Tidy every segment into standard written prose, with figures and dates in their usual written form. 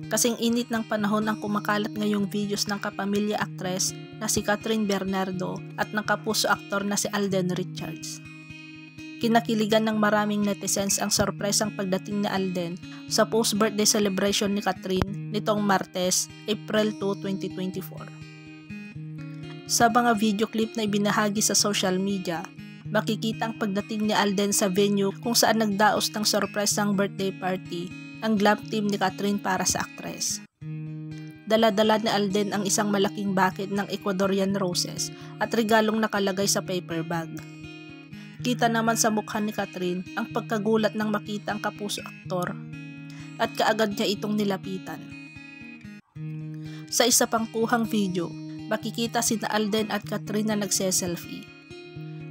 Kasing init ng panahon ang kumakalat ngayong videos ng kapamilya aktres na si Catherine Bernardo at ng kapuso aktor na si Alden Richards. Kinakiligan ng maraming netizens ang sorpresang pagdating ni Alden sa post-birthday celebration ni Catherine nitong Martes, April 2, 2024. Sa mga video clip na ibinahagi sa social media, makikita ang pagdating ni Alden sa venue kung saan nagdaos ng sorpresang birthday party ang glam team ni Catherine para sa aktres. Dala-dala ni Alden ang isang malaking bucket ng Ecuadorian roses at regalong nakalagay sa paper bag. Kita naman sa mukha ni Catherine ang pagkagulat nang makita ang kapuso aktor at kaagad niya itong nilapitan. Sa isa pang kuhang video, makikita sina Alden at Catherine na nagse-selfie.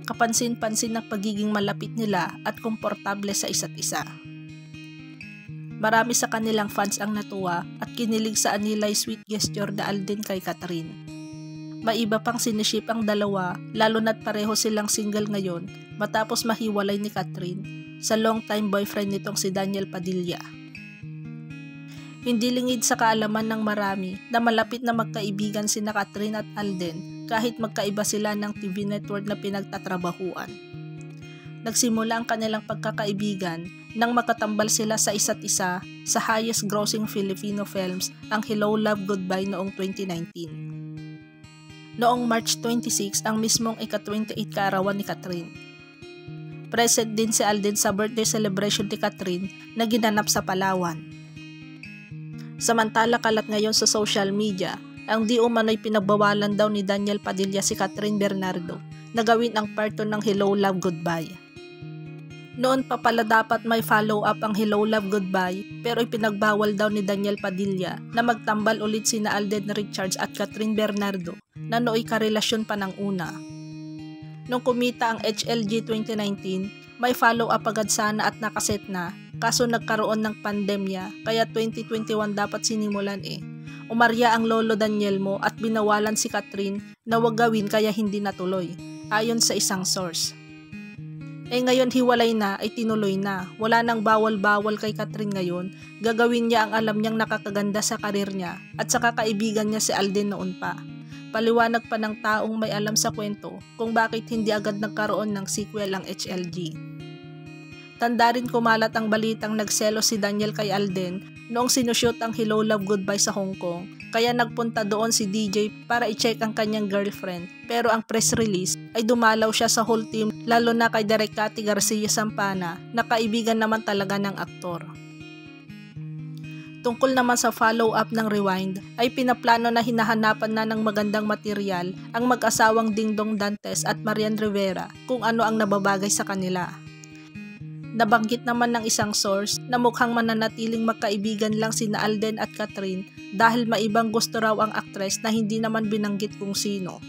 Kapansin-pansin ang pagiging malapit nila at komportable sa isa't isa. Marami sa kanilang fans ang natuwa at kinilig sa anilay sweet gesture na Alden kay Catherine. Maiba pang siniship ang dalawa, lalo na't pareho silang single ngayon matapos mahiwalay ni Catherine sa long-time boyfriend nitong si Daniel Padilla. Hindi lingid sa kaalaman ng marami na malapit na magkaibigan sina Catherine at Alden kahit magkaiba sila ng TV network na pinagtatrabahuan. Nagsimula ang kanilang pagkakaibigan nang makatambal sila sa isa't isa sa highest grossing Filipino films ang Hello Love Goodbye noong 2019. Noong March 26 ang mismong ika-28 kaarawan ni Catherine. Present din si Alden sa birthday celebration ni Catherine na ginanap sa Palawan. Samantala kalat ngayon sa social media ang di umano'y pinagbawalan daw ni Daniel Padilla si Catherine Bernardo na gawin ang part 2 ng Hello Love Goodbye. Noon pa pala dapat may follow-up ang Hello Love Goodbye pero ipinagbawal daw ni Daniel Padilla na magtambal ulit sina Alden Richards at Catherine Bernardo na nooy karelasyon pa ng una. Nung kumita ang HLG 2019, may follow-up agad sana at nakaset na kaso nagkaroon ng pandemya kaya 2021 dapat sinimulan Umarya ang lolo Daniel mo at binawalan si Catherine na wag gawin kaya hindi natuloy, ayon sa isang source. Ngayon hiwalay na ay tinuloy na. Wala nang bawal-bawal kay Catherine ngayon. Gagawin niya ang alam niyang nakakaganda sa karir niya at sa kakaibigan niya si Alden noon pa. Paliwanag pa ng taong may alam sa kwento kung bakit hindi agad nagkaroon ng sequel ang HLG. Tanda rin kumalat ang balitang nagselos si Daniel kay Alden noong sinushoot ang Hello Love Goodbye sa Hong Kong. Kaya nagpunta doon si DJ para i-check ang kanyang girlfriend. Pero ang press release ay dumalaw siya sa whole team lalo na kay Direk Cathy Garcia Sampana na kaibigan naman talaga ng aktor. Tungkol naman sa follow-up ng Rewind ay pinaplano na hinahanapan na ng magandang material ang mag-asawang Dingdong Dantes at Marian Rivera kung ano ang nababagay sa kanila. Nabanggit naman ng isang source na mukhang mananatiling magkaibigan lang sina Alden at Catherine dahil maibang gusto raw ang aktres na hindi naman binanggit kung sino.